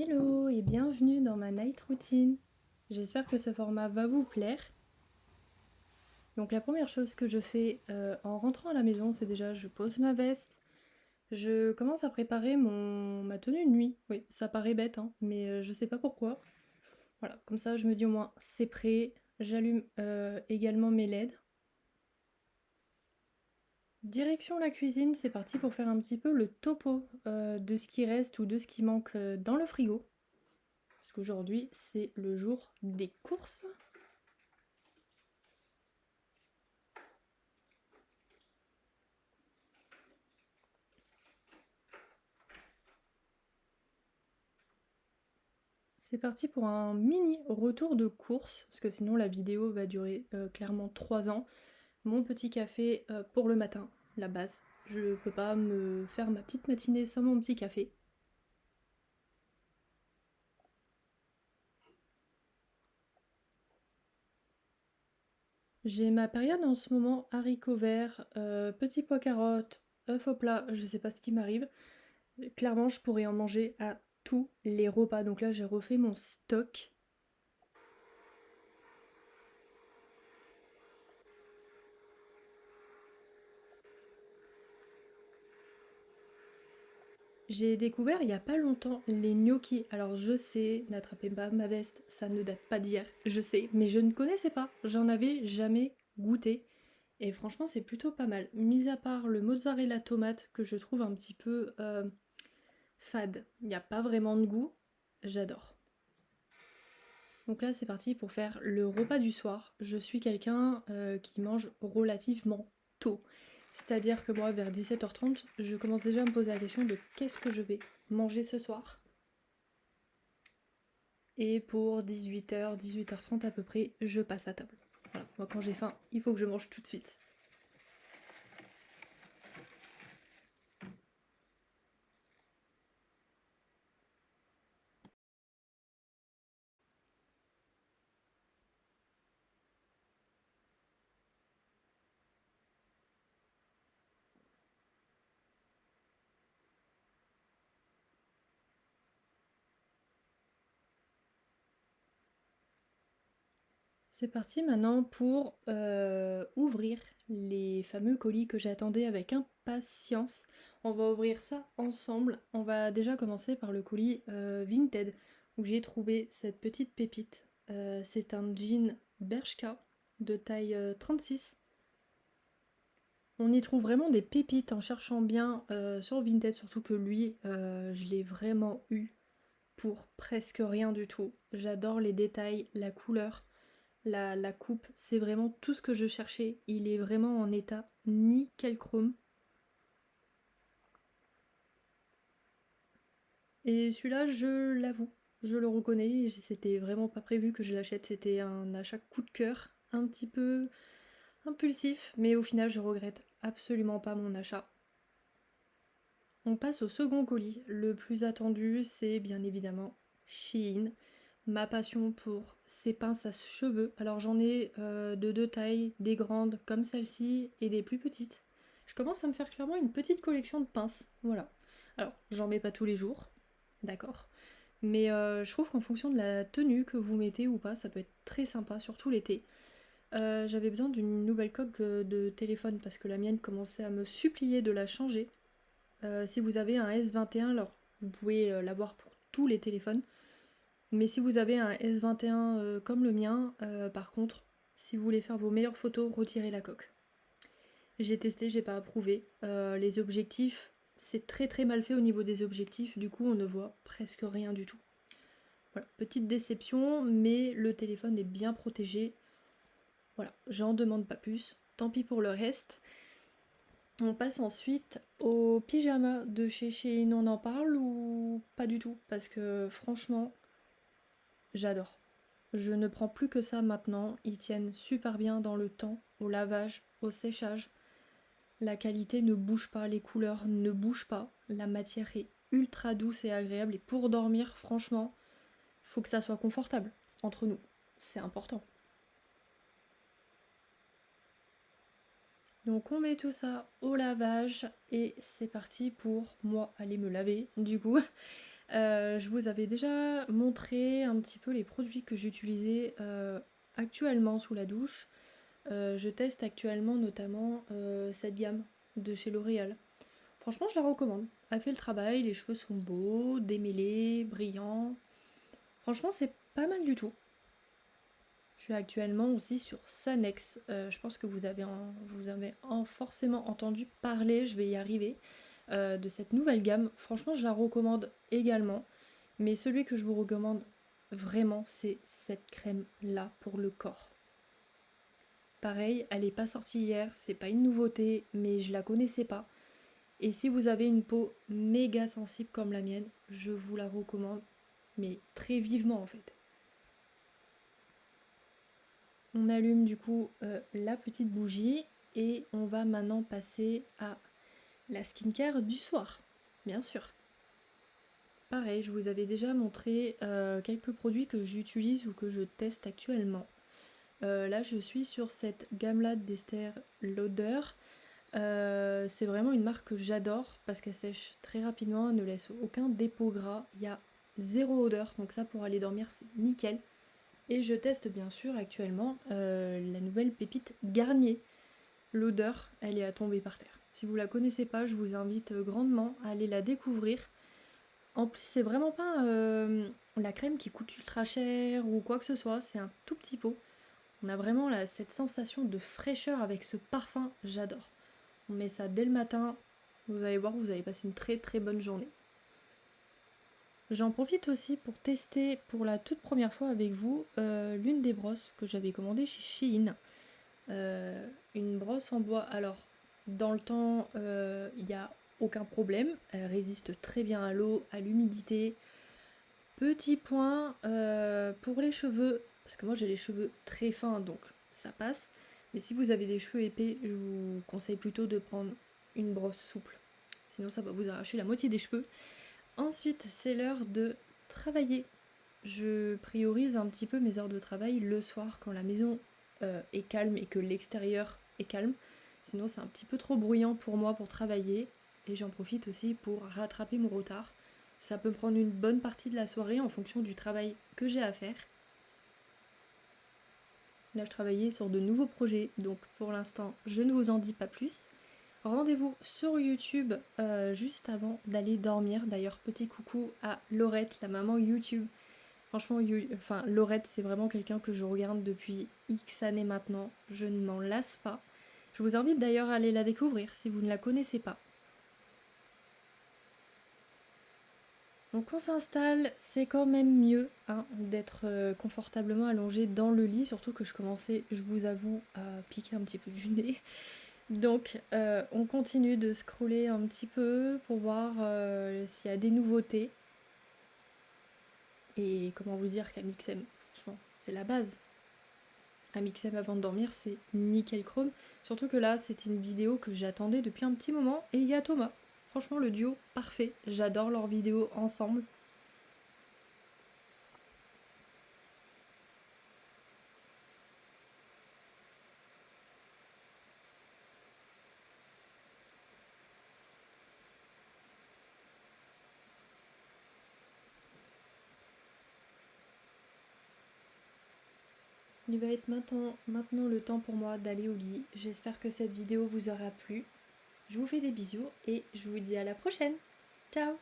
Hello et bienvenue dans ma night routine. J'espère que ce format va vous plaire. Donc la première chose que je fais en rentrant à la maison, c'est déjà je pose ma veste, je commence à préparer ma tenue de nuit. Oui, ça paraît bête, hein, mais je sais pas pourquoi. Voilà, comme ça je me dis au moins c'est prêt. J'allume également mes LED. Direction la cuisine, c'est parti pour faire un petit peu le topo de ce qui reste ou de ce qui manque dans le frigo. Parce qu'aujourd'hui, c'est le jour des courses. C'est parti pour un mini retour de course, parce que sinon la vidéo va durer clairement 3 ans. Mon petit café pour le matin, la base. Je peux pas me faire ma petite matinée sans mon petit café. J'ai ma période en ce moment haricots verts, petits pois carottes, œufs au plat, je sais pas ce qui m'arrive. Clairement, je pourrais en manger à tous les repas. Donc là, j'ai refait mon stock. J'ai découvert il y a pas longtemps les gnocchis. Alors je sais, n'attrapez pas ma veste, ça ne date pas d'hier, je sais, mais je ne connaissais pas, j'en avais jamais goûté. Et franchement, c'est plutôt pas mal. Mis à part le mozzarella tomate que je trouve un petit peu fade, il n'y a pas vraiment de goût, j'adore. Donc là, c'est parti pour faire le repas du soir. Je suis quelqu'un qui mange relativement tôt. C'est-à-dire que moi, vers 17h30, je commence déjà à me poser la question de qu'est-ce que je vais manger ce soir. Et pour 18h, 18h30 à peu près, je passe à table. Voilà, moi quand j'ai faim, il faut que je mange tout de suite. C'est parti maintenant pour ouvrir les fameux colis que j'attendais avec impatience. On va ouvrir ça ensemble. On va déjà commencer par le colis Vinted où j'ai trouvé cette petite pépite. C'est un jean Bershka de taille 36. On y trouve vraiment des pépites en cherchant bien sur Vinted, surtout que lui, je l'ai vraiment eu pour presque rien du tout. J'adore les détails, la couleur. La coupe, c'est vraiment tout ce que je cherchais. Il est vraiment en état nickel chrome. Et celui-là, je l'avoue, je le reconnais. C'était vraiment pas prévu que je l'achète. C'était un achat coup de cœur, un petit peu impulsif. Mais au final, je regrette absolument pas mon achat. On passe au second colis. Le plus attendu, c'est bien évidemment Shein. Ma passion pour ces pinces à cheveux. Alors j'en ai de deux tailles, des grandes comme celle-ci et des plus petites. Je commence à me faire clairement une petite collection de pinces. Voilà. Alors j'en mets pas tous les jours, d'accord. Mais je trouve qu'en fonction de la tenue que vous mettez ou pas, ça peut être très sympa, surtout l'été. J'avais besoin d'une nouvelle coque de téléphone parce que la mienne commençait à me supplier de la changer. Si vous avez un S21, alors vous pouvez l'avoir pour tous les téléphones. Mais si vous avez un S21 comme le mien, par contre, si vous voulez faire vos meilleures photos, retirez la coque. J'ai testé, j'ai pas approuvé. Les objectifs, c'est très très mal fait au niveau des objectifs, du coup on ne voit presque rien du tout. Voilà, petite déception, mais le téléphone est bien protégé. Voilà, j'en demande pas plus. Tant pis pour le reste. On passe ensuite au pyjama de chez Shein. On en parle ou pas du tout? Parce que franchement, j'adore. Je ne prends plus que ça maintenant. Ils tiennent super bien dans le temps, au lavage, au séchage. La qualité ne bouge pas, les couleurs ne bougent pas. La matière est ultra douce et agréable. Et pour dormir, franchement, faut que ça soit confortable. Entre nous, c'est important. Donc on met tout ça au lavage et c'est parti pour moi aller me laver du coup. Je vous avais déjà montré un petit peu les produits que j'utilisais actuellement sous la douche. Je teste actuellement notamment cette gamme de chez L'Oréal. Franchement, je la recommande. Elle fait le travail, les cheveux sont beaux, démêlés, brillants. Franchement, c'est pas mal du tout. Je suis actuellement aussi sur Sanex. Je pense que vous avez forcément entendu parler, je vais y arriver, de cette nouvelle gamme. Franchement, je la recommande également. Mais celui que je vous recommande vraiment, c'est cette crème-là pour le corps. Pareil, elle n'est pas sortie hier, c'est pas une nouveauté, mais je la connaissais pas. Et si vous avez une peau méga sensible comme la mienne, je vous la recommande, mais très vivement en fait. On allume du coup la petite bougie et on va maintenant passer à la skincare du soir, bien sûr. Pareil, je vous avais déjà montré quelques produits que j'utilise ou que je teste actuellement. Là, je suis sur cette gamme-là d'Estée Lauder. C'est vraiment une marque que j'adore parce qu'elle sèche très rapidement, elle ne laisse aucun dépôt gras, il y a zéro odeur, donc ça pour aller dormir c'est nickel. Et je teste bien sûr actuellement la nouvelle pépite Garnier. L'odeur, elle est à tomber par terre. Si vous la connaissez pas, je vous invite grandement à aller la découvrir. En plus, c'est vraiment pas la crème qui coûte ultra cher ou quoi que ce soit, c'est un tout petit pot. On a vraiment cette sensation de fraîcheur avec ce parfum, j'adore. On met ça dès le matin, vous allez voir, vous allez passer une très très bonne journée. J'en profite aussi pour tester pour la toute première fois avec vous l'une des brosses que j'avais commandées chez Shein. Une brosse en bois. Alors, dans le temps, il n'y a aucun problème. Elle résiste très bien à l'eau, à l'humidité. Petit point pour les cheveux, parce que moi j'ai les cheveux très fins, donc ça passe. Mais si vous avez des cheveux épais, je vous conseille plutôt de prendre une brosse souple. Sinon, ça va vous arracher la moitié des cheveux. Ensuite, c'est l'heure de travailler. Je priorise un petit peu mes heures de travail le soir quand la maison est calme et que l'extérieur est calme. Sinon, c'est un petit peu trop bruyant pour moi pour travailler. Et j'en profite aussi pour rattraper mon retard. Ça peut prendre une bonne partie de la soirée en fonction du travail que j'ai à faire. Là, je travaillais sur de nouveaux projets, donc pour l'instant, je ne vous en dis pas plus. Rendez-vous sur YouTube juste avant d'aller dormir. D'ailleurs, petit coucou à Laurette, la maman YouTube. Franchement, Laurette, c'est vraiment quelqu'un que je regarde depuis X années maintenant. Je ne m'en lasse pas. Je vous invite d'ailleurs à aller la découvrir si vous ne la connaissez pas. Donc on s'installe, c'est quand même mieux d'être confortablement allongé dans le lit, surtout que je commençais, je vous avoue, à piquer un petit peu du nez. Donc on continue de scroller un petit peu pour voir s'il y a des nouveautés. Et comment vous dire qu'Amixem, franchement, c'est la base. Amixem avant de dormir, c'est nickel chrome. Surtout que là, c'était une vidéo que j'attendais depuis un petit moment et il y a Thomas. Franchement, le duo, parfait. J'adore leurs vidéos ensemble. Il va être maintenant le temps pour moi d'aller au lit. J'espère que cette vidéo vous aura plu. Je vous fais des bisous et je vous dis à la prochaine. Ciao!